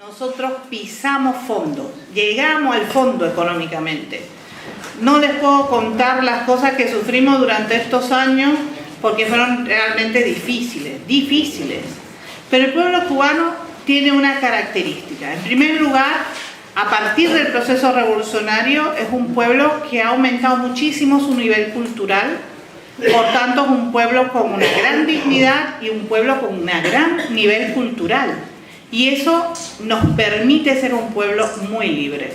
Nosotros pisamos fondo, llegamos al fondo económicamente. No les puedo contar las cosas que sufrimos durante estos años porque fueron realmente difíciles. Pero el pueblo cubano tiene una característica. En primer lugar, a partir del proceso revolucionario, es un pueblo que ha aumentado muchísimo su nivel cultural. Por tanto, es un pueblo con una gran dignidad y un pueblo con un gran nivel cultural. Y eso nos permite ser un pueblo muy libre.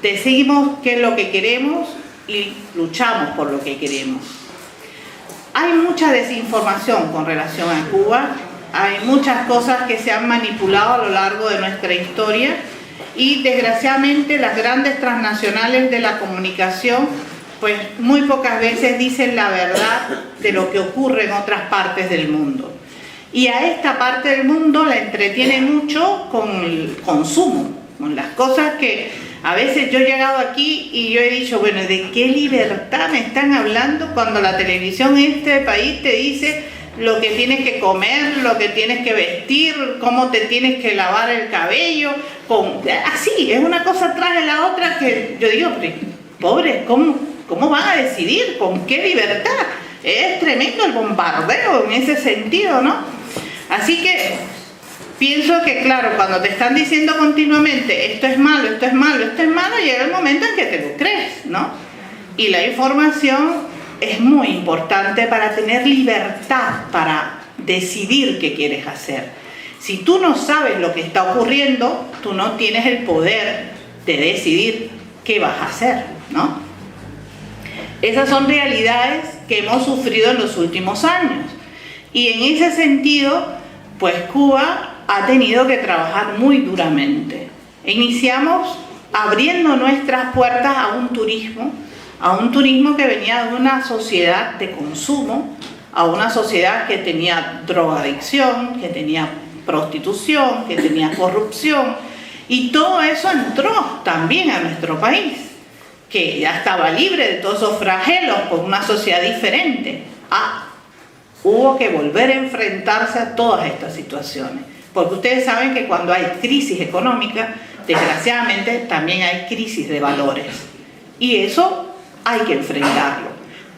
Decidimos qué es lo que queremos y luchamos por lo que queremos. Hay mucha desinformación con relación a Cuba, hay muchas cosas que se han manipulado a lo largo de nuestra historia y desgraciadamente las grandes transnacionales de la comunicación pues muy pocas veces dicen la verdad de lo que ocurre en otras partes del mundo. Y a esta parte del mundo la entretiene mucho con el consumo, con las cosas que a veces yo he llegado aquí y yo he dicho, bueno, ¿de qué libertad me están hablando cuando la televisión en este país te dice lo que tienes que comer, lo que tienes que vestir, cómo te tienes que lavar el cabello? Así, es una cosa tras de la otra que yo digo, pobres, ¿cómo van a decidir? ¿Con qué libertad? Es tremendo el bombardeo en ese sentido, ¿no? Así que pienso que, claro, cuando te están diciendo continuamente esto es malo, esto es malo, esto es malo, llega el momento en que te lo crees, ¿no? Y la información es muy importante para tener libertad, para decidir qué quieres hacer. Si tú no sabes lo que está ocurriendo, tú no tienes el poder de decidir qué vas a hacer, ¿no? Esas son realidades que hemos sufrido en los últimos años. Y en ese sentido, pues Cuba ha tenido que trabajar muy duramente. Iniciamos abriendo nuestras puertas a un turismo que venía de una sociedad de consumo, a una sociedad que tenía drogadicción, que tenía prostitución, que tenía corrupción, y todo eso entró también a nuestro país, que ya estaba libre de todos esos flagelos por una sociedad diferente. Hubo que volver a enfrentarse a todas estas situaciones, porque ustedes saben que cuando hay crisis económica, desgraciadamente también hay crisis de valores, y eso hay que enfrentarlo.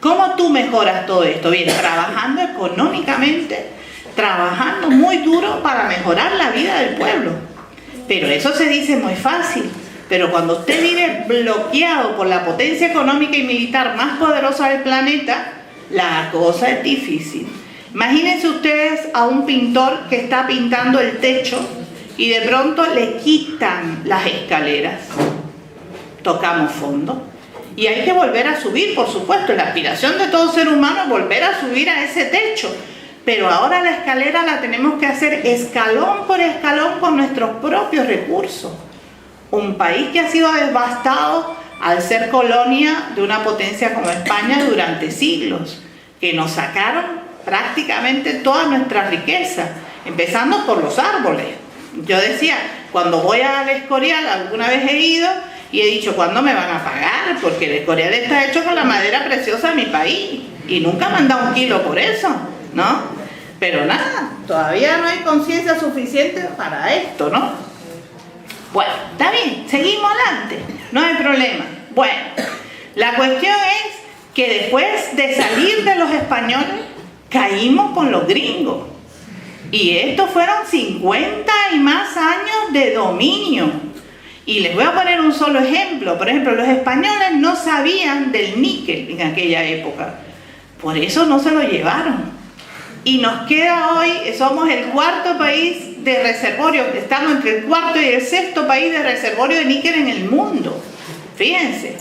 ¿Cómo tú mejoras todo esto? Bien, trabajando económicamente, trabajando muy duro para mejorar la vida del pueblo. Pero eso se dice muy fácil, pero cuando usted vive bloqueado por la potencia económica y militar más poderosa del planeta, la cosa es difícil. Imagínense ustedes a un pintor que está pintando el techo y de pronto le quitan las escaleras. Tocamos fondo. Y hay que volver a subir, por supuesto. La aspiración de todo ser humano es volver a subir a ese techo. Pero ahora la escalera la tenemos que hacer escalón por escalón con nuestros propios recursos. Un país que ha sido devastado al ser colonia de una potencia como España durante siglos, que nos sacaron prácticamente toda nuestra riqueza, empezando por los árboles. Yo decía, cuando voy al Escorial, alguna vez he ido y he dicho, ¿cuándo me van a pagar? Porque el Escorial está hecho con la madera preciosa de mi país y nunca me han dado un kilo por eso, ¿no? Pero nada, todavía no hay conciencia suficiente para esto, ¿no? Bueno, está bien, seguimos adelante, no hay problema. Bueno, la cuestión es que después de salir de los españoles, caímos con los gringos. Y estos fueron 50 y más años de dominio. Y les voy a poner un solo ejemplo. Por ejemplo, los españoles no sabían del níquel en aquella época. Por eso no se lo llevaron. Y nos queda hoy, somos el cuarto país de reservorio, estamos entre el cuarto y el sexto país de reservorio de níquel en el mundo. Fíjense,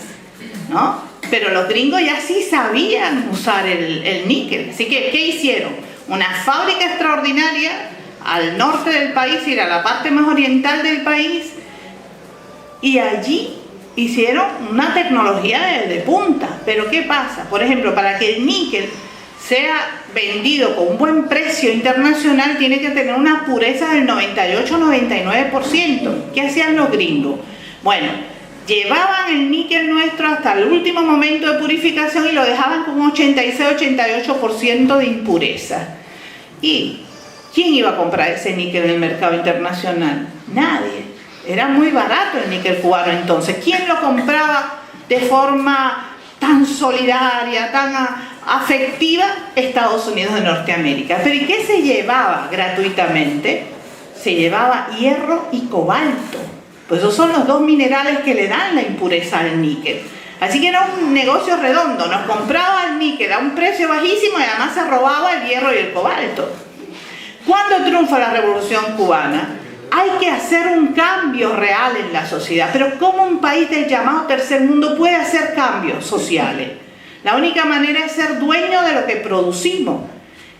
¿no? Pero los gringos ya sí sabían usar el níquel. Así que, ¿qué hicieron? Una fábrica extraordinaria al norte del país, ir a la parte más oriental del país, y allí hicieron una tecnología de punta. Pero ¿qué pasa? Por ejemplo, para que el níquel sea vendido con un buen precio internacional, tiene que tener una pureza del 98-99%. ¿Qué hacían los gringos? Bueno, llevaban el níquel nuestro hasta el último momento de purificación y lo dejaban con un 86-88% de impureza. Y ¿Quién iba a comprar ese níquel en el mercado internacional? Nadie. Era muy barato el níquel cubano entonces. ¿Quién lo compraba de forma tan solidaria, tan afectiva? Estados Unidos de Norteamérica. ¿Pero y qué se llevaba gratuitamente? Se llevaba hierro y cobalto. Pues esos son los dos minerales que le dan la impureza al níquel. Así que era un negocio redondo. Nos compraba el níquel a un precio bajísimo y además se robaba el hierro y el cobalto. ¿Cuándo triunfa la Revolución Cubana? Hay que hacer un cambio real en la sociedad. Pero ¿cómo un país del llamado tercer mundo puede hacer cambios sociales? La única manera es ser dueño de lo que producimos.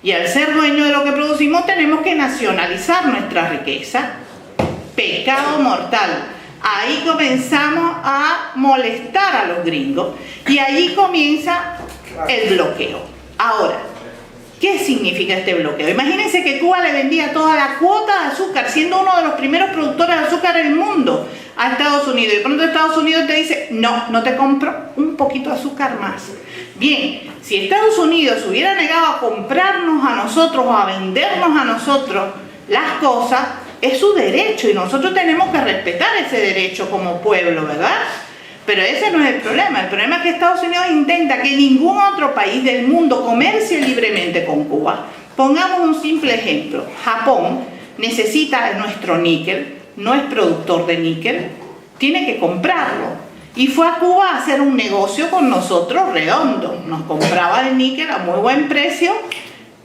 Y al ser dueño de lo que producimos tenemos que nacionalizar nuestra riqueza. Pecado mortal. Ahí comenzamos a molestar a los gringos y allí comienza el bloqueo. Ahora, ¿qué significa este bloqueo? Imagínense que Cuba le vendía toda la cuota de azúcar, siendo uno de los primeros productores de azúcar del mundo, a Estados Unidos. Y de pronto Estados Unidos te dice, no te compro un poquito de azúcar más. Bien, si Estados Unidos hubiera negado a comprarnos a nosotros o a vendernos a nosotros las cosas, es su derecho y nosotros tenemos que respetar ese derecho como pueblo, ¿verdad? Pero ese no es el problema. El problema es que Estados Unidos intenta que ningún otro país del mundo comercie libremente con Cuba. Pongamos un simple ejemplo. Japón necesita nuestro níquel, no es productor de níquel, tiene que comprarlo. Y fue a Cuba a hacer un negocio con nosotros redondo. Nos compraba el níquel a muy buen precio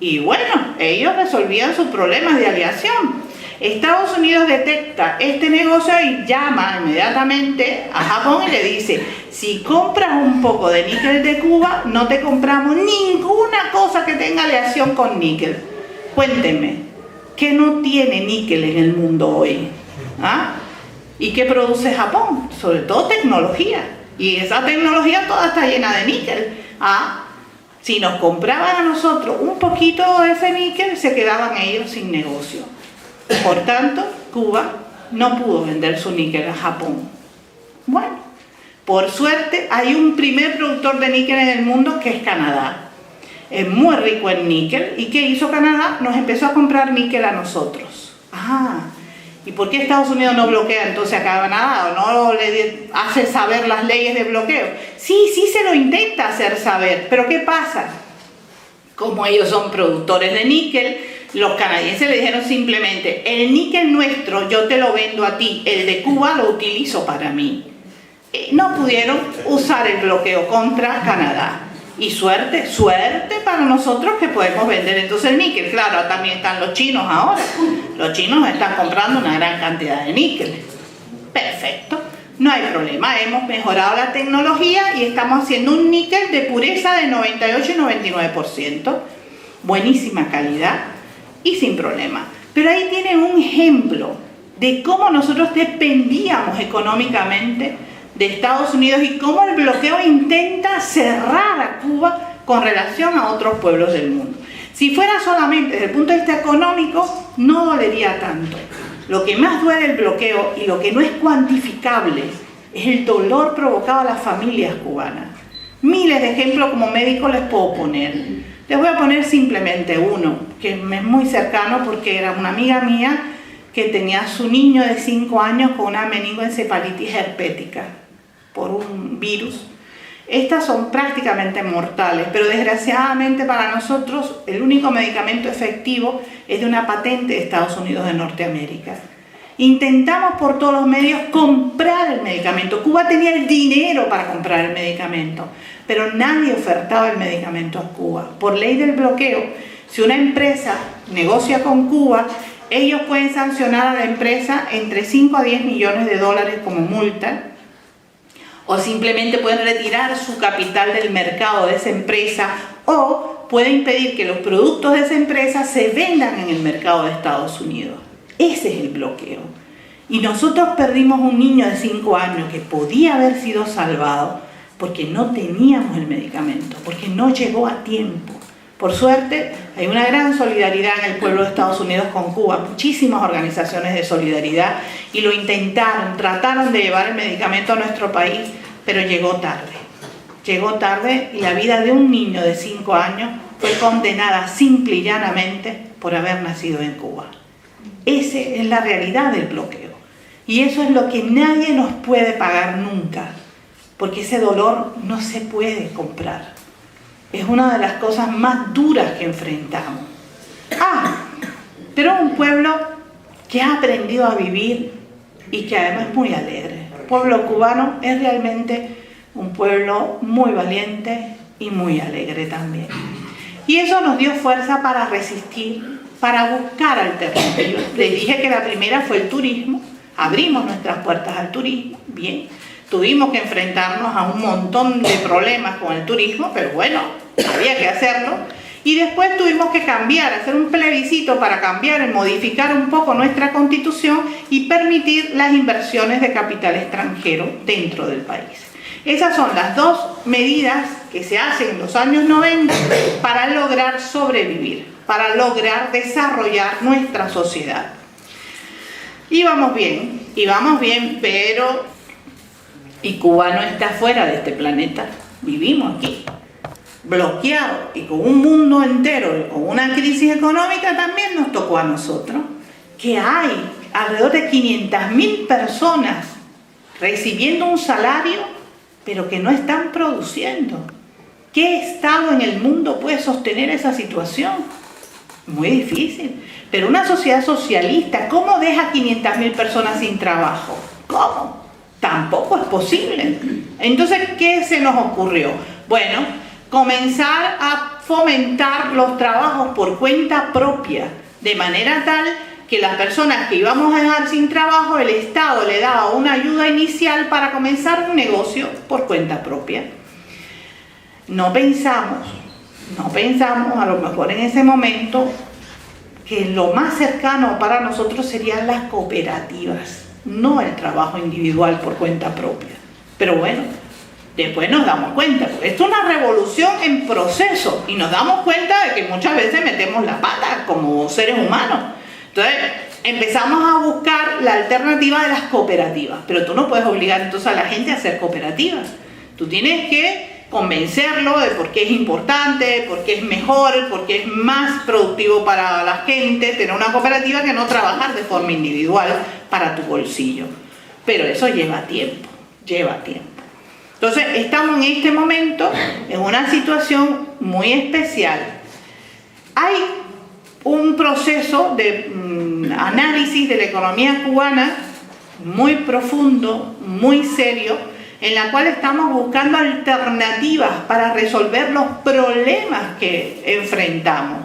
y bueno, ellos resolvían sus problemas de aleación. Estados Unidos detecta este negocio y llama inmediatamente a Japón y le dice, si compras un poco de níquel de Cuba, no te compramos ninguna cosa que tenga aleación con níquel. Cuénteme, ¿qué no tiene níquel en el mundo hoy? ¿Ah? ¿Y qué produce Japón? Sobre todo tecnología. Y esa tecnología toda está llena de níquel. ¿Ah? Si nos compraban a nosotros un poquito de ese níquel, se quedaban ellos sin negocio. Por tanto, Cuba no pudo vender su níquel a Japón. Bueno, por suerte hay un primer productor de níquel en el mundo que es Canadá. Es muy rico en níquel. ¿Y qué hizo Canadá? Nos empezó a comprar níquel a nosotros. ¿Y por qué Estados Unidos no bloquea entonces a Canadá o no le hace saber las leyes de bloqueo? Sí se lo intenta hacer saber, pero ¿qué pasa? Como ellos son productores de níquel, los canadienses le dijeron simplemente, el níquel nuestro yo te lo vendo a ti, el de Cuba lo utilizo para mí. No pudieron usar el bloqueo contra Canadá. Y suerte para nosotros que podemos vender entonces el níquel. Claro, también están los chinos ahora. Los chinos están comprando una gran cantidad de níquel. Perfecto, no hay problema. Hemos mejorado la tecnología y estamos haciendo un níquel de pureza de 98 y 99%. Buenísima calidad y sin problema. Pero ahí tienen un ejemplo de cómo nosotros dependíamos económicamente de Estados Unidos y cómo el bloqueo intenta cerrar a Cuba con relación a otros pueblos del mundo. Si fuera solamente desde el punto de vista económico, no dolería tanto. Lo que más duele el bloqueo y lo que no es cuantificable es el dolor provocado a las familias cubanas. Miles de ejemplos como médico les puedo poner. Les voy a poner simplemente uno, que me es muy cercano porque era una amiga mía que tenía a su niño de 5 años con una meningoencefalitis herpética por un virus. Estas son prácticamente mortales, pero desgraciadamente para nosotros el único medicamento efectivo es de una patente de Estados Unidos de Norteamérica. Intentamos por todos los medios comprar el medicamento. Cuba tenía el dinero para comprar el medicamento, pero nadie ofertaba el medicamento a Cuba. Por ley del bloqueo, si una empresa negocia con Cuba, ellos pueden sancionar a la empresa entre 5 a 10 millones de dólares como multa, o simplemente pueden retirar su capital del mercado de esa empresa, o pueden impedir que los productos de esa empresa se vendan en el mercado de Estados Unidos. Ese es el bloqueo. Y nosotros perdimos un niño de 5 años que podía haber sido salvado porque no teníamos el medicamento, porque no llegó a tiempo. Por suerte, hay una gran solidaridad en el pueblo de Estados Unidos con Cuba, muchísimas organizaciones de solidaridad, y lo intentaron, trataron de llevar el medicamento a nuestro país, pero llegó tarde. Llegó tarde y la vida de un niño de 5 años fue condenada simple y llanamente por haber nacido en Cuba. Esa es la realidad del bloqueo. Y eso es lo que nadie nos puede pagar nunca, porque ese dolor no se puede comprar. Es una de las cosas más duras que enfrentamos. Pero un pueblo que ha aprendido a vivir y que además es muy alegre. El pueblo cubano es realmente un pueblo muy valiente y muy alegre también. Y eso nos dio fuerza para resistir, para buscar alternativas. Les dije que la primera fue el turismo. Abrimos nuestras puertas al turismo, bien. Tuvimos que enfrentarnos a un montón de problemas con el turismo, pero bueno, había que hacerlo. Y después tuvimos que cambiar, hacer un plebiscito para cambiar y modificar un poco nuestra constitución y permitir las inversiones de capital extranjero dentro del país. Esas son las dos medidas que se hacen en los años 90 para lograr sobrevivir, para lograr desarrollar nuestra sociedad. Íbamos bien, pero y Cuba no está fuera de este planeta, vivimos aquí, bloqueado y con un mundo entero, con una crisis económica también nos tocó a nosotros, que hay alrededor de 500.000 personas recibiendo un salario, pero que no están produciendo. ¿Qué Estado en el mundo puede sostener esa situación? Muy difícil. Pero una sociedad socialista, ¿cómo deja 500.000 personas sin trabajo? ¿Cómo? Tampoco es posible. Entonces, ¿qué se nos ocurrió? Bueno, comenzar a fomentar los trabajos por cuenta propia, de manera tal que las personas que íbamos a dejar sin trabajo, el Estado le daba una ayuda inicial para comenzar un negocio por cuenta propia. No pensamos a lo mejor en ese momento que lo más cercano para nosotros serían las cooperativas, no el trabajo individual por cuenta propia. Pero bueno, después nos damos cuenta, porque esto es una revolución en proceso y nos damos cuenta de que muchas veces metemos la pata como seres humanos. Entonces empezamos a buscar la alternativa de las cooperativas, pero tú no puedes obligar entonces a la gente a hacer cooperativas. Tú tienes que convencerlo de por qué es importante, por qué es mejor, por qué es más productivo para la gente tener una cooperativa que no trabajar de forma individual para tu bolsillo. Pero eso lleva tiempo. Entonces estamos en este momento en una situación muy especial. Hay un proceso de análisis de la economía cubana muy profundo, muy serio, en la cual estamos buscando alternativas para resolver los problemas que enfrentamos.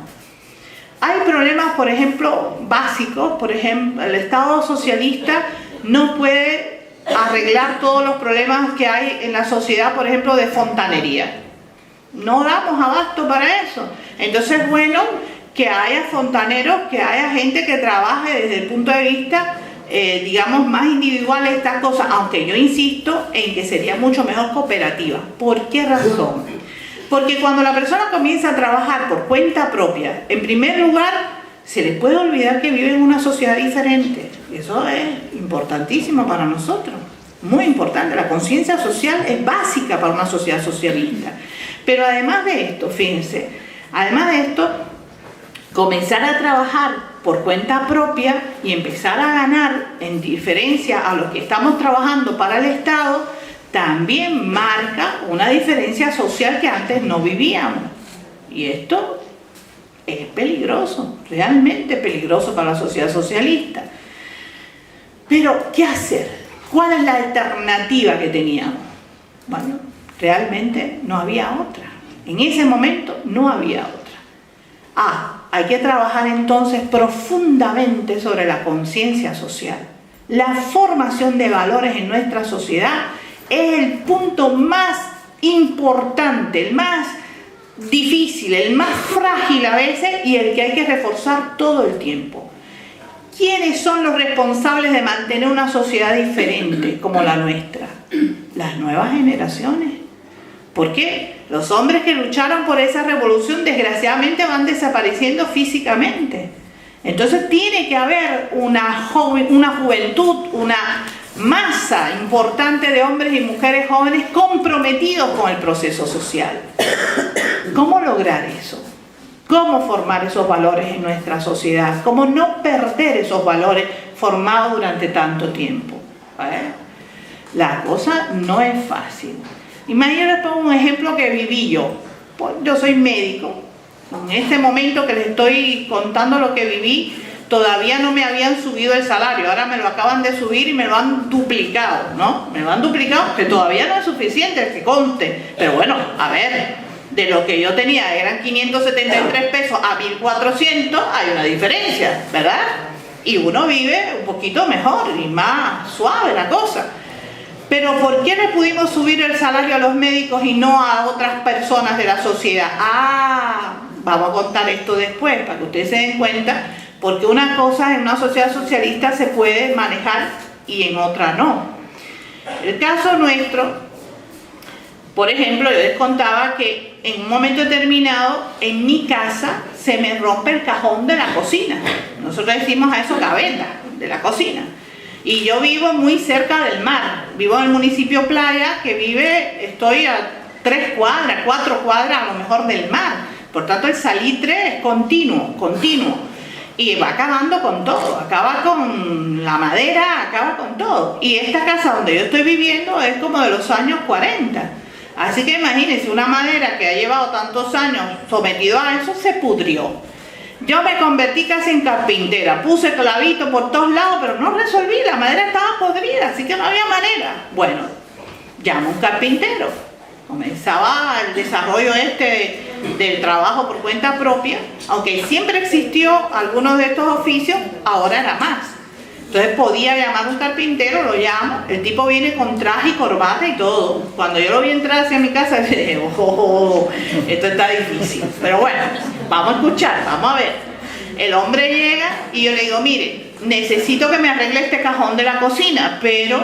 Hay problemas, por ejemplo, básicos. Por ejemplo, el Estado socialista no puede arreglar todos los problemas que hay en la sociedad, por ejemplo, de fontanería. No damos abasto para eso. Entonces, bueno, que haya fontaneros, que haya gente que trabaje desde el punto de vista digamos, más individual estas cosas, aunque yo insisto en que sería mucho mejor cooperativa. ¿Por qué razón? Porque cuando la persona comienza a trabajar por cuenta propia, en primer lugar, se le puede olvidar que vive en una sociedad diferente. Eso es importantísimo para nosotros, muy importante. La conciencia social es básica para una sociedad socialista. Pero además de esto, fíjense, además de esto, comenzar a trabajar por cuenta propia y empezar a ganar en diferencia a los que estamos trabajando para el Estado, también marca una diferencia social que antes no vivíamos. Y esto es peligroso, realmente peligroso para la sociedad socialista. Pero, ¿qué hacer? ¿Cuál es la alternativa que teníamos? Bueno, realmente no había otra. En ese momento no había otra. Hay que trabajar entonces profundamente sobre la conciencia social. La formación de valores en nuestra sociedad es el punto más importante, el más difícil, el más frágil a veces y el que hay que reforzar todo el tiempo. ¿Quiénes son los responsables de mantener una sociedad diferente como la nuestra? Las nuevas generaciones. ¿Por qué? Los hombres que lucharon por esa revolución desgraciadamente van desapareciendo físicamente. Entonces tiene que haber una juventud, una masa importante de hombres y mujeres jóvenes comprometidos con el proceso social. ¿Cómo lograr eso? cómo formar esos valores en nuestra sociedad, cómo no perder esos valores formados durante tanto tiempo. ¿Vale? La cosa no es fácil. Imagínense un ejemplo que viví yo. Pues yo soy médico. En este momento que les estoy contando lo que viví, todavía no me habían subido el salario. Ahora me lo acaban de subir y me lo han duplicado, ¿no? Me lo han duplicado, que todavía no es suficiente, que conste. Pero bueno, a ver, de lo que yo tenía, eran 573 pesos a 1.400, hay una diferencia, ¿verdad? Y uno vive un poquito mejor y más suave la cosa. Pero ¿por qué le pudimos subir el salario a los médicos y no a otras personas de la sociedad? Vamos a contar esto después para que ustedes se den cuenta, porque una cosa en una sociedad socialista se puede manejar y en otra no. El caso nuestro, por ejemplo, yo les contaba que en un momento determinado en mi casa se me rompe el cajón de la cocina. Nosotros decimos a eso gaveta de la cocina. Y yo vivo muy cerca del mar, vivo en el municipio Playa, estoy a 3 cuadras, 4 cuadras a lo mejor del mar. Por tanto el salitre es continuo. Y va acabando con todo, acaba con la madera, acaba con todo. Y esta casa donde yo estoy viviendo es como de los años 40. Así que imagínense, una madera que ha llevado tantos años sometido a eso, se pudrió. Yo me convertí casi en carpintera, puse clavito por todos lados, pero no resolví, la madera estaba podrida, así que no había manera. Bueno, llamo a un carpintero. Comenzaba el desarrollo del trabajo por cuenta propia, aunque siempre existió algunos de estos oficios, ahora era más. Entonces podía llamar a un carpintero, lo llamo, el tipo viene con traje y corbata y todo. Cuando yo lo vi entrar hacia mi casa, dije, esto está difícil. Pero bueno, vamos a escuchar, vamos a ver. El hombre llega y yo le digo, mire, necesito que me arregle este cajón de la cocina, pero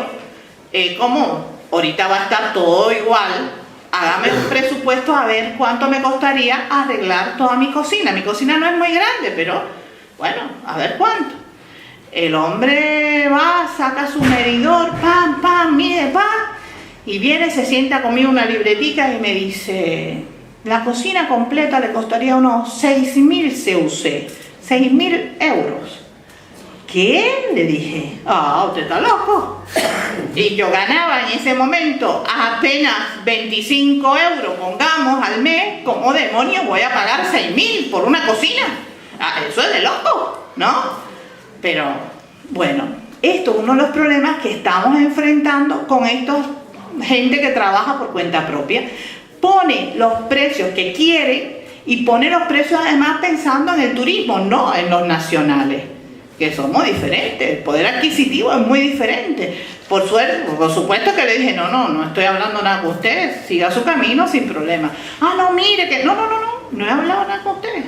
como ahorita va a estar todo igual, hágame un presupuesto a ver cuánto me costaría arreglar toda mi cocina. Mi cocina no es muy grande, pero bueno, a ver cuánto. El hombre va, saca su medidor, mide, y viene, se sienta conmigo una libretica y me dice, la cocina completa le costaría unos 6.000 CUC, 6.000 euros. ¿Qué? Le dije, usted está loco. Y yo ganaba en ese momento apenas 25 euros, pongamos, al mes. ¿Cómo demonios voy a pagar 6.000 por una cocina? Eso es de loco, ¿no? Pero, bueno, esto es uno de los problemas que estamos enfrentando con esta gente que trabaja por cuenta propia. Pone los precios que quiere y pone los precios además pensando en el turismo, no en los nacionales, que somos diferentes, el poder adquisitivo es muy diferente. Por supuesto que le dije, no estoy hablando nada con usted, siga su camino sin problema. No, mire que no he hablado nada con usted,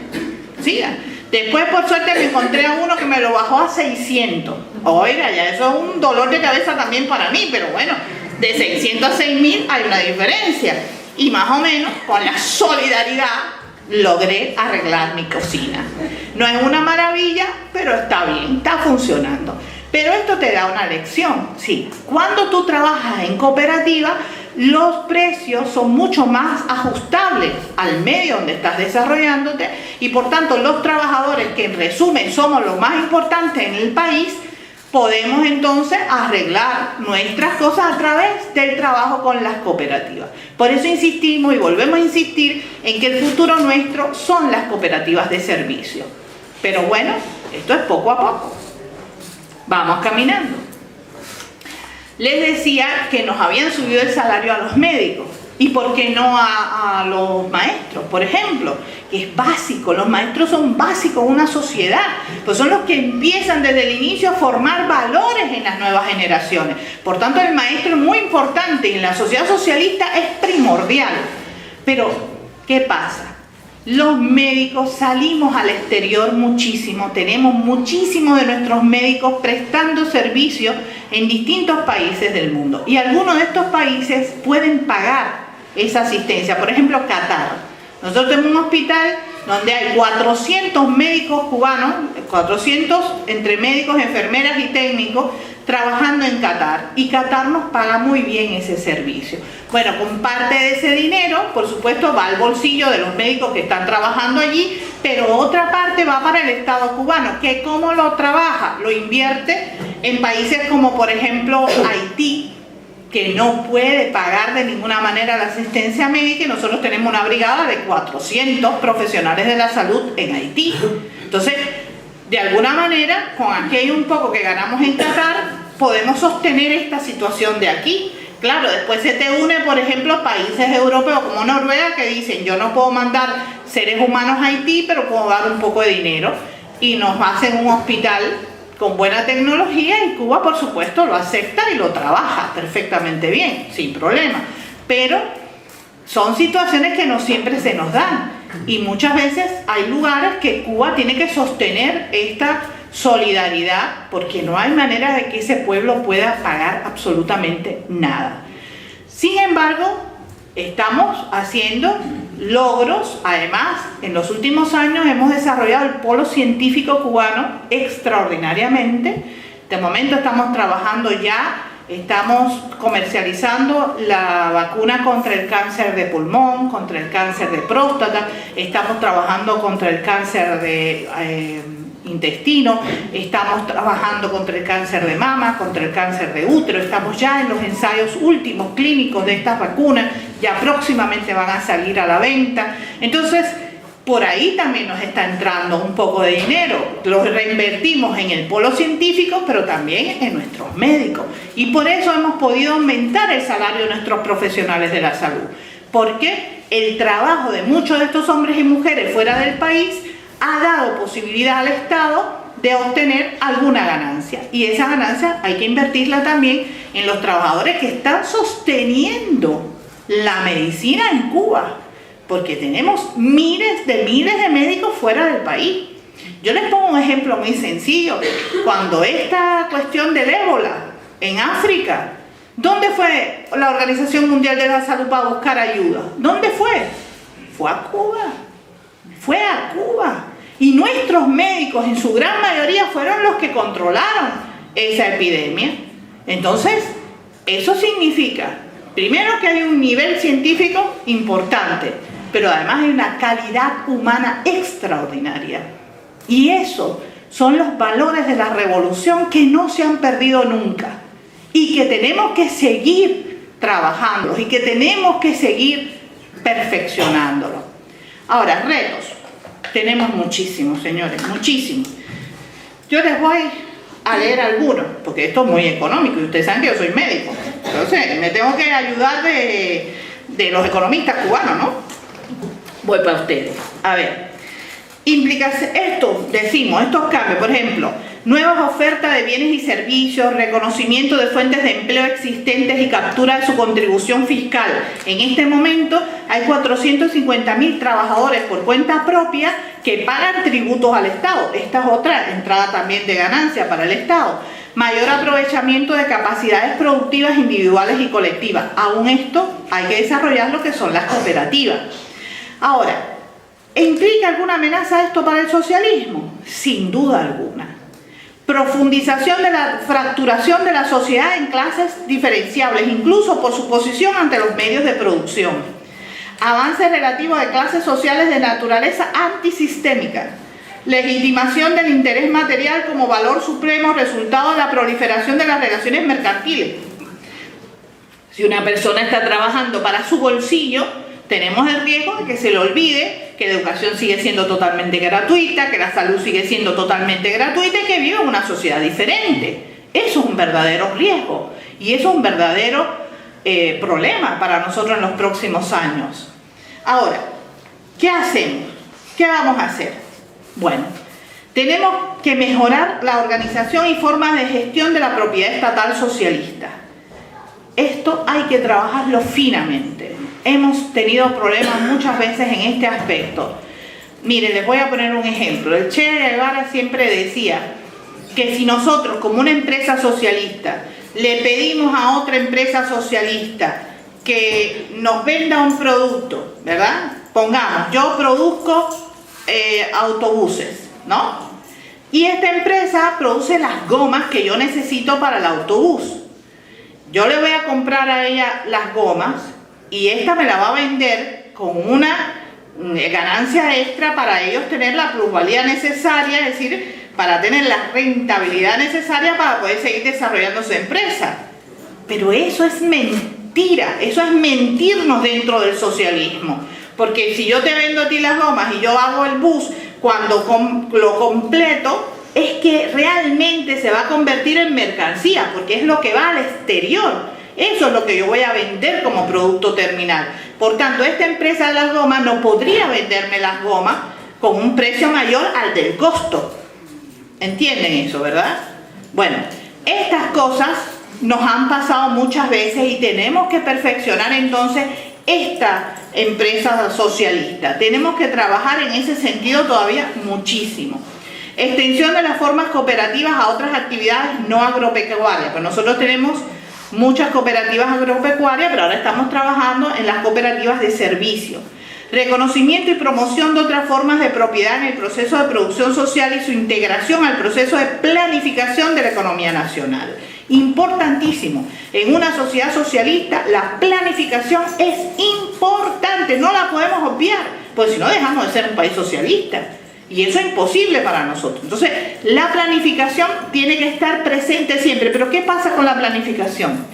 siga. Después, por suerte, me encontré a uno que me lo bajó a 600. Oiga, ya eso es un dolor de cabeza también para mí, pero bueno, de 600 a 6.000 hay una diferencia. Y más o menos, con la solidaridad, logré arreglar mi cocina. No es una maravilla, pero está bien, está funcionando. Pero esto te da una lección, sí. Cuando tú trabajas en cooperativa, los precios son mucho más ajustables al medio donde estás desarrollándote y por tanto los trabajadores, que en resumen somos los más importantes en el país, podemos entonces arreglar nuestras cosas a través del trabajo con las cooperativas. Por eso insistimos y volvemos a insistir en que el futuro nuestro son las cooperativas de servicio. Pero bueno, esto es poco a poco. Vamos caminando. Les decía que nos habían subido el salario a los médicos. ¿Y por qué no a los maestros? Por ejemplo, que es básico. Los maestros son básicos en una sociedad. Pues son los que empiezan desde el inicio a formar valores en las nuevas generaciones. Por tanto, el maestro es muy importante y en la sociedad socialista es primordial. Pero, ¿qué pasa? Los médicos salimos al exterior muchísimo, tenemos muchísimos de nuestros médicos prestando servicios en distintos países del mundo y algunos de estos países pueden pagar esa asistencia. Por ejemplo, Qatar. Nosotros tenemos un hospital donde hay 400 médicos cubanos, 400 entre médicos, enfermeras y técnicos trabajando en Qatar, y Qatar nos paga muy bien ese servicio. Bueno, con parte de ese dinero, por supuesto, va al bolsillo de los médicos que están trabajando allí, pero otra parte va para el Estado cubano, que ¿cómo lo trabaja? Lo invierte en países como por ejemplo Haití, que no puede pagar de ninguna manera la asistencia médica, y nosotros tenemos una brigada de 400 profesionales de la salud en Haití. Entonces, de alguna manera, con aquello un poco que ganamos en Qatar, podemos sostener esta situación de aquí. Claro, después se te une, por ejemplo, países europeos como Noruega, que dicen, yo no puedo mandar seres humanos a Haití, pero puedo dar un poco de dinero, y nos hacen un hospital con buena tecnología, y Cuba, por supuesto, lo acepta y lo trabaja perfectamente bien, sin problema. Pero son situaciones que no siempre se nos dan, y muchas veces hay lugares que Cuba tiene que sostener esta solidaridad, porque no hay manera de que ese pueblo pueda pagar absolutamente nada. Sin embargo, estamos haciendo logros. Además, en los últimos años hemos desarrollado el polo científico cubano extraordinariamente. De momento estamos trabajando ya, estamos comercializando la vacuna contra el cáncer de pulmón, contra el cáncer de próstata, estamos trabajando contra el cáncer de intestino, estamos trabajando contra el cáncer de mama, contra el cáncer de útero, estamos ya en los ensayos últimos clínicos de estas vacunas, ya próximamente van a salir a la venta. Entonces, por ahí también nos está entrando un poco de dinero, lo reinvertimos en el polo científico, pero también en nuestros médicos, y por eso hemos podido aumentar el salario de nuestros profesionales de la salud, porque el trabajo de muchos de estos hombres y mujeres fuera del país ha dado posibilidad al Estado de obtener alguna ganancia, y esa ganancia hay que invertirla también en los trabajadores que están sosteniendo la medicina en Cuba, porque tenemos miles de médicos fuera del país. Yo les pongo un ejemplo muy sencillo. Cuando esta cuestión del ébola en África, ¿dónde fue la Organización Mundial de la Salud para buscar ayuda? ¿Dónde fue? Fue a Cuba. Fue a Cuba, y nuestros médicos en su gran mayoría fueron los que controlaron esa epidemia. Entonces, eso significa, primero, que hay un nivel científico importante, pero además hay una calidad humana extraordinaria, y eso son los valores de la revolución que no se han perdido nunca, y que tenemos que seguir trabajando, y que tenemos que seguir perfeccionándolo. Ahora, retos. Tenemos muchísimos, señores, muchísimos. Yo les voy a leer algunos, porque esto es muy económico, y ustedes saben que yo soy médico. Entonces, me tengo que ayudar de los economistas cubanos, ¿no? Voy para ustedes. A ver, estos cambios, por ejemplo, nuevas ofertas de bienes y servicios, reconocimiento de fuentes de empleo existentes y captura de su contribución fiscal. En este momento hay 450.000 trabajadores por cuenta propia que pagan tributos al Estado. Esta es otra entrada también de ganancia para el Estado. Mayor aprovechamiento de capacidades productivas individuales y colectivas. Aún esto hay que desarrollar lo que son las cooperativas. Ahora, ¿implica alguna amenaza esto para el socialismo? Sin duda alguna. Profundización de la fracturación de la sociedad en clases diferenciables, incluso por su posición ante los medios de producción. Avance relativo de clases sociales de naturaleza antisistémica. Legitimación del interés material como valor supremo resultado de la proliferación de las relaciones mercantiles. Si una persona está trabajando para su bolsillo, tenemos el riesgo de que se le olvide que la educación sigue siendo totalmente gratuita, que la salud sigue siendo totalmente gratuita, y que vive en una sociedad diferente. Eso es un verdadero riesgo, y eso es un verdadero problema para nosotros en los próximos años. Ahora, ¿qué hacemos? ¿Qué vamos a hacer? Bueno, tenemos que mejorar la organización y formas de gestión de la propiedad estatal socialista. Esto hay que trabajarlo finamente. Hemos tenido problemas muchas veces en este aspecto. Miren, les voy a poner un ejemplo. El Che Guevara siempre decía que si nosotros, como una empresa socialista, le pedimos a otra empresa socialista que nos venda un producto, ¿verdad? Pongamos, yo produzco autobuses, ¿no? Y esta empresa produce las gomas que yo necesito para el autobús. Yo le voy a comprar a ella las gomas, y esta me la va a vender con ganancia extra para ellos tener la plusvalía necesaria, es decir, para tener la rentabilidad necesaria para poder seguir desarrollando su empresa. Pero eso es mentira, eso es mentirnos dentro del socialismo. Porque si yo te vendo a ti las gomas y yo hago el bus, cuando lo completo, es que realmente se va a convertir en mercancía, porque es lo que va al exterior. Eso es lo que yo voy a vender como producto terminal. Por tanto, esta empresa de las gomas no podría venderme las gomas con un precio mayor al del costo. ¿Entienden eso, verdad? Bueno, estas cosas nos han pasado muchas veces y tenemos que perfeccionar entonces esta empresa socialista. Tenemos que trabajar en ese sentido todavía muchísimo. Extensión de las formas cooperativas a otras actividades no agropecuarias. Pues nosotros tenemos muchas cooperativas agropecuarias, pero ahora estamos trabajando en las cooperativas de servicio. Reconocimiento y promoción de otras formas de propiedad en el proceso de producción social y su integración al proceso de planificación de la economía nacional. Importantísimo. En una sociedad socialista la planificación es importante, no la podemos obviar, pues si no dejamos de ser un país socialista. Y eso es imposible para nosotros. Entonces, la planificación tiene que estar presente siempre. ¿Pero qué pasa con la planificación?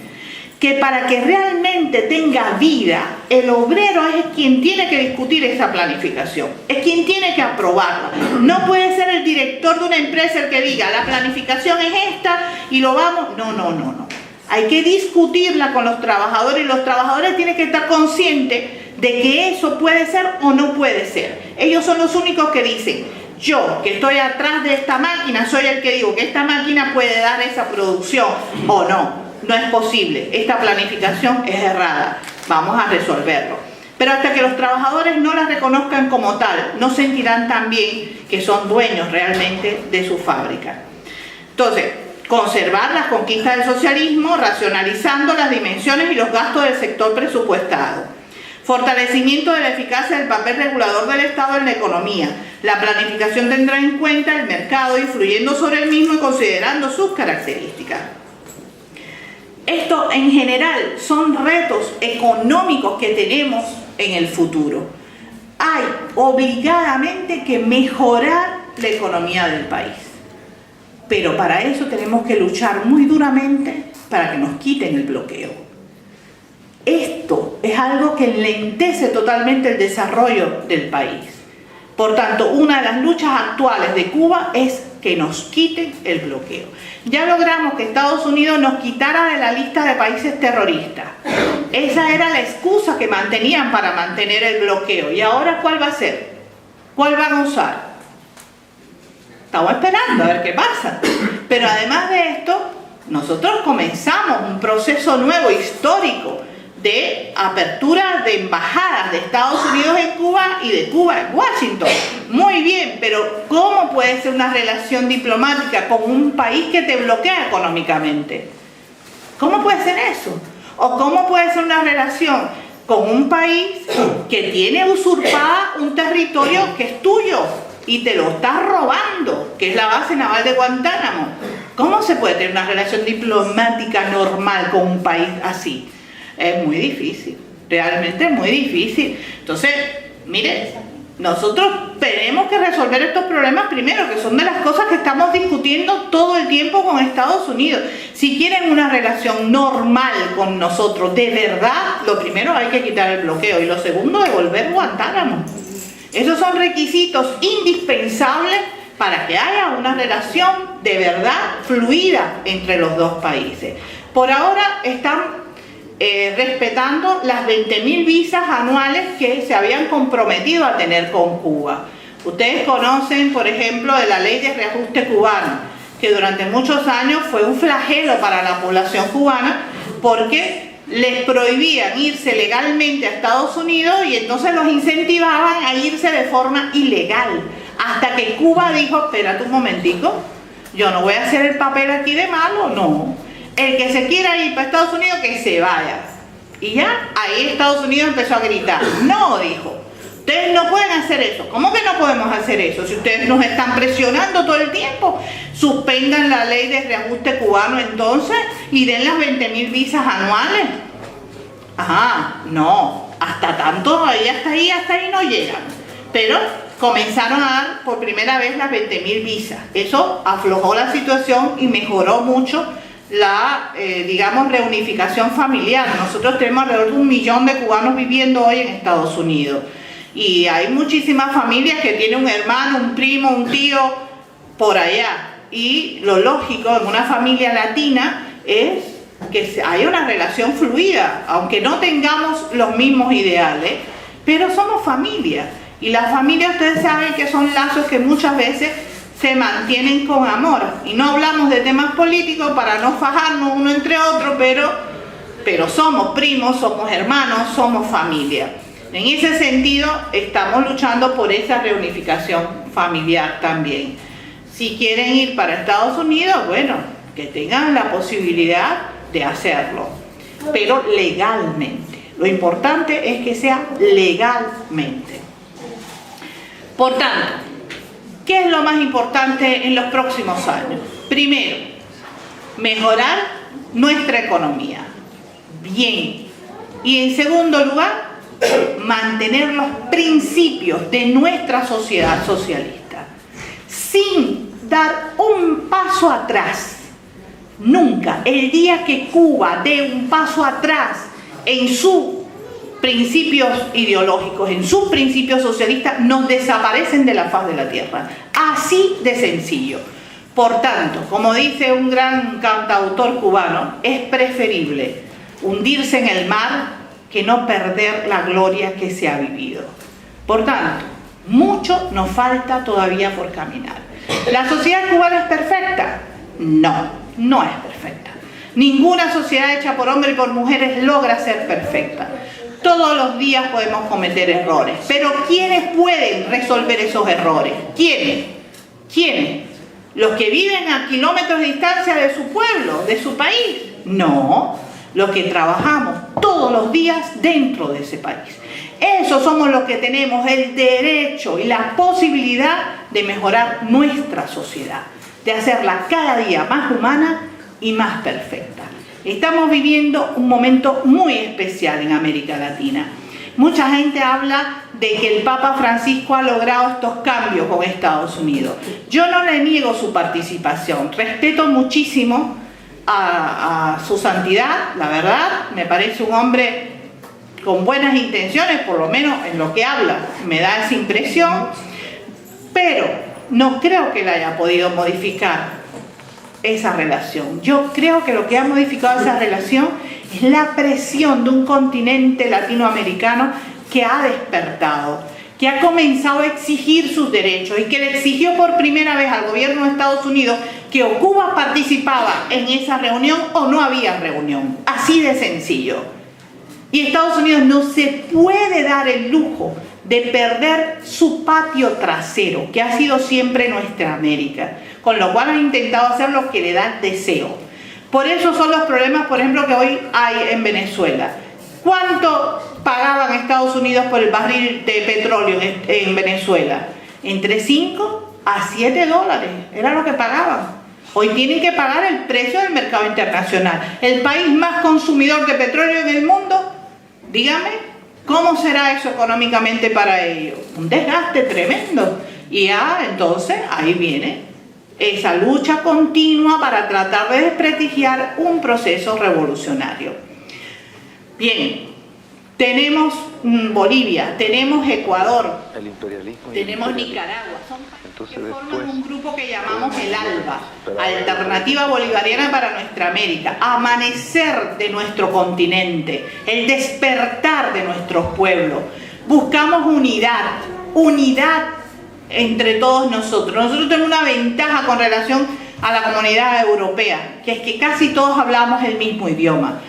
Que para que realmente tenga vida, el obrero es quien tiene que discutir esa planificación, es quien tiene que aprobarla. No puede ser el director de una empresa el que diga, la planificación es esta y lo vamos... No. Hay que discutirla con los trabajadores y los trabajadores tienen que estar conscientes de que eso puede ser o no puede ser. Ellos son los únicos que dicen, yo que estoy atrás de esta máquina, soy el que digo que esta máquina puede dar esa producción o no. No es posible, esta planificación es errada, vamos a resolverlo. Pero hasta que los trabajadores no la reconozcan como tal, no sentirán también que son dueños realmente de su fábrica. Entonces, conservar las conquistas del socialismo, racionalizando las dimensiones y los gastos del sector presupuestado. Fortalecimiento de la eficacia del papel regulador del Estado en la economía. La planificación tendrá en cuenta el mercado, influyendo sobre el mismo y considerando sus características. Esto en general son retos económicos que tenemos en el futuro. Hay obligadamente que mejorar la economía del país. Pero para eso tenemos que luchar muy duramente para que nos quiten el bloqueo. Esto es algo que enlentece totalmente el desarrollo del país. Por tanto, una de las luchas actuales de Cuba es que nos quiten el bloqueo. Ya logramos que Estados Unidos nos quitara de la lista de países terroristas. Esa era la excusa que mantenían para mantener el bloqueo. ¿Y ahora cuál va a ser? ¿Cuál van a usar? Estamos esperando a ver qué pasa. Pero además de esto, nosotros comenzamos un proceso nuevo, histórico, de apertura de embajadas de Estados Unidos en Cuba y de Cuba en Washington. Muy bien, pero ¿cómo puede ser una relación diplomática con un país que te bloquea económicamente? ¿Cómo puede ser eso? ¿O cómo puede ser una relación con un país que tiene usurpada un territorio que es tuyo y te lo está robando, que es la base naval de Guantánamo? ¿Cómo se puede tener una relación diplomática normal con un país así? Es muy difícil, realmente es muy difícil. Entonces, mire, nosotros tenemos que resolver estos problemas primero, que son de las cosas que estamos discutiendo todo el tiempo con Estados Unidos. Si quieren una relación normal con nosotros, de verdad, lo primero hay que quitar el bloqueo y lo segundo, devolver Guantánamo. Esos son requisitos indispensables para que haya una relación de verdad fluida entre los dos países. Por ahora están respetando las 20.000 visas anuales que se habían comprometido a tener con Cuba. Ustedes conocen, por ejemplo, de la ley de reajuste cubano, que durante muchos años fue un flagelo para la población cubana porque les prohibían irse legalmente a Estados Unidos y entonces los incentivaban a irse de forma ilegal. Hasta que Cuba dijo, espérate un momentico, yo no voy a hacer el papel aquí de malo, no. El que se quiera ir para Estados Unidos, que se vaya. Y ya, ahí Estados Unidos empezó a gritar. No, dijo, ustedes no pueden hacer eso. ¿Cómo que no podemos hacer eso? Si ustedes nos están presionando todo el tiempo, suspendan la ley de reajuste cubano entonces y den las 20.000 visas anuales. Ajá, no. hasta ahí no llegan. Pero comenzaron a dar por primera vez las 20.000 visas. Eso aflojó la situación y mejoró mucho la, digamos, reunificación familiar. Nosotros tenemos alrededor de 1 millón de cubanos viviendo hoy en Estados Unidos. Y hay muchísimas familias que tienen un hermano, un primo, un tío por allá. Y lo lógico en una familia latina es que haya una relación fluida, aunque no tengamos los mismos ideales, pero somos familia. Y las familias, ustedes saben que son lazos que muchas veces se mantienen con amor. Y no hablamos de temas políticos para no fajarnos uno entre otros, pero somos primos, somos hermanos, somos familia. En ese sentido, estamos luchando por esa reunificación familiar también. Si quieren ir para Estados Unidos, bueno, que tengan la posibilidad de hacerlo, pero legalmente. Lo importante es que sea legalmente. Por tanto, ¿qué es lo más importante en los próximos años? Primero, mejorar nuestra economía. Bien. Y en segundo lugar, mantener los principios de nuestra sociedad socialista, sin dar un paso atrás. Nunca. El día que Cuba dé un paso atrás en sus principios ideológicos, en sus principios socialistas, nos desaparecen de la faz de la tierra. Así de sencillo. Por tanto, como dice un gran cantautor cubano, es preferible hundirse en el mar que no perder la gloria que se ha vivido. Por tanto, mucho nos falta todavía por caminar. ¿La sociedad cubana es perfecta? No, no es perfecta. Ninguna sociedad hecha por hombres y por mujeres logra ser perfecta. Todos los días podemos cometer errores, pero ¿quiénes pueden resolver esos errores? ¿Quiénes? ¿Quiénes? ¿Los que viven a kilómetros de distancia de su pueblo, de su país? No, los que trabajamos todos los días dentro de ese país. Esos somos los que tenemos el derecho y la posibilidad de mejorar nuestra sociedad, de hacerla cada día más humana y más perfecta. Estamos viviendo un momento muy especial en América Latina. Mucha gente habla de que el Papa Francisco ha logrado estos cambios con Estados Unidos. Yo no le niego su participación, respeto muchísimo a su santidad, la verdad, me parece un hombre con buenas intenciones, por lo menos en lo que habla, me da esa impresión, pero no creo que le haya podido modificar esa relación. Yo creo que lo que ha modificado esa relación es la presión de un continente latinoamericano que ha despertado, que ha comenzado a exigir sus derechos y que le exigió por primera vez al gobierno de Estados Unidos que o Cuba participaba en esa reunión o no había reunión. Así de sencillo. Y Estados Unidos no se puede dar el lujo de perder su patio trasero, que ha sido siempre nuestra América, con lo cual han intentado hacer lo que le da deseo. Por eso son los problemas, por ejemplo, que hoy hay en Venezuela. ¿Cuánto pagaban Estados Unidos por el barril de petróleo en Venezuela? Entre 5 a 7 dólares, era lo que pagaban. Hoy tienen que pagar el precio del mercado internacional. El país más consumidor de petróleo en el mundo, dígame, ¿cómo será eso económicamente para ellos? Un desgaste tremendo. Y entonces ahí viene esa lucha continua para tratar de desprestigiar un proceso revolucionario. Bien, tenemos Bolivia, tenemos Ecuador, tenemos Nicaragua, son países que forman un grupo que llamamos el ALBA, Alternativa Bolivariana para Nuestra América, amanecer de nuestro continente, el despertar de nuestros pueblos. Buscamos unidad entre todos nosotros. Nosotros tenemos una ventaja con relación a la comunidad europea, que es que casi todos hablamos el mismo idioma.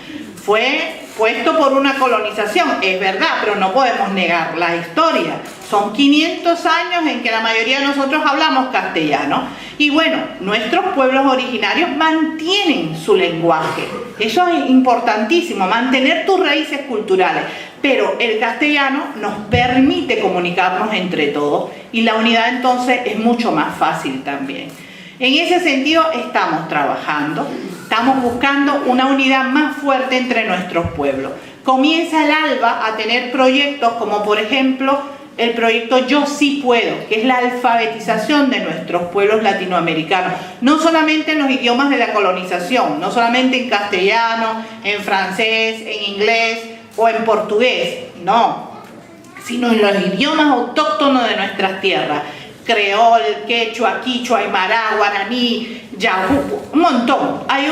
Fue puesto por una colonización, es verdad, pero no podemos negar la historia. Son 500 años en que la mayoría de nosotros hablamos castellano. Y bueno, nuestros pueblos originarios mantienen su lenguaje. Eso es importantísimo, mantener tus raíces culturales. Pero el castellano nos permite comunicarnos entre todos y la unidad entonces es mucho más fácil también. En ese sentido estamos trabajando, estamos buscando una unidad más fuerte entre nuestros pueblos. Comienza el ALBA a tener proyectos como por ejemplo el proyecto Yo Sí Puedo, que es la alfabetización de nuestros pueblos latinoamericanos, no solamente en los idiomas de la colonización, no solamente en castellano, en francés, en inglés o en portugués, no, sino en los idiomas autóctonos de nuestras tierras, creol, quechua, quichua, aymara, guaraní, yahupo, un montón, hay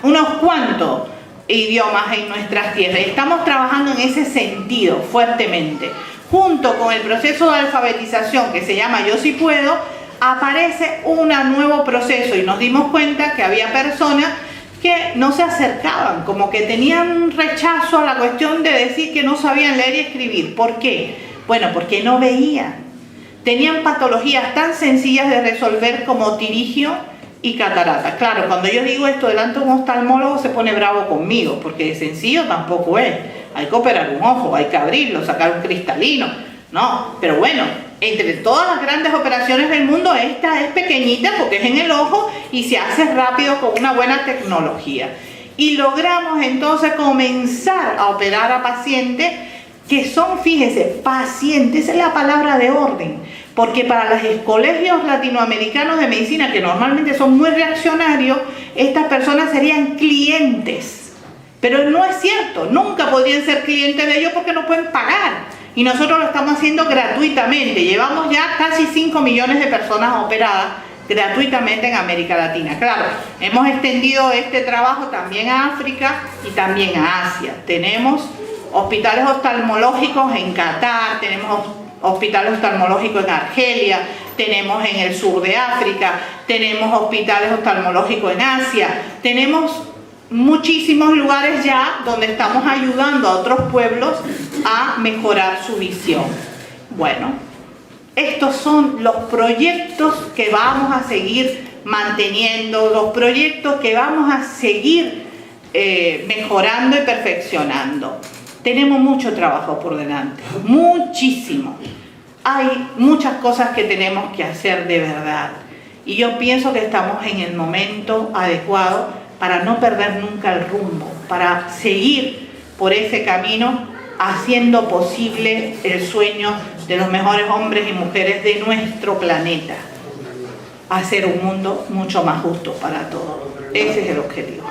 unos cuantos idiomas en nuestras tierras. Estamos trabajando en ese sentido fuertemente. Junto con el proceso de alfabetización que se llama Yo Sí Puedo, aparece un nuevo proceso y nos dimos cuenta que había personas que no se acercaban, como que tenían un rechazo a la cuestión de decir que no sabían leer y escribir. ¿Por qué? Bueno, porque no veían. Tenían patologías tan sencillas de resolver como tirigio y catarata. Claro, cuando yo digo esto delante de un oftalmólogo se pone bravo conmigo, porque sencillo tampoco es. Hay que operar un ojo, hay que abrirlo, sacar un cristalino, no, pero bueno, entre todas las grandes operaciones del mundo, esta es pequeñita porque es en el ojo y se hace rápido con una buena tecnología. Y logramos entonces comenzar a operar a pacientes que son, fíjese, pacientes, es la palabra de orden, porque para los colegios latinoamericanos de medicina, que normalmente son muy reaccionarios, estas personas serían clientes. Pero no es cierto, nunca podrían ser clientes de ellos porque no pueden pagar. Y nosotros lo estamos haciendo gratuitamente. Llevamos ya casi 5 millones de personas operadas gratuitamente en América Latina. Claro, hemos extendido este trabajo también a África y también a Asia. Tenemos hospitales oftalmológicos en Qatar, tenemos hospitales oftalmológicos en Argelia, tenemos en el sur de África, tenemos hospitales oftalmológicos en Asia, tenemos muchísimos lugares ya donde estamos ayudando a otros pueblos a mejorar su visión. Bueno, estos son los proyectos que vamos a seguir manteniendo, los proyectos que vamos a seguir mejorando y perfeccionando. Tenemos mucho trabajo por delante, muchísimo. Hay muchas cosas que tenemos que hacer de verdad. Y yo pienso que estamos en el momento adecuado para no perder nunca el rumbo, para seguir por ese camino, haciendo posible el sueño de los mejores hombres y mujeres de nuestro planeta, hacer un mundo mucho más justo para todos. Ese es el objetivo.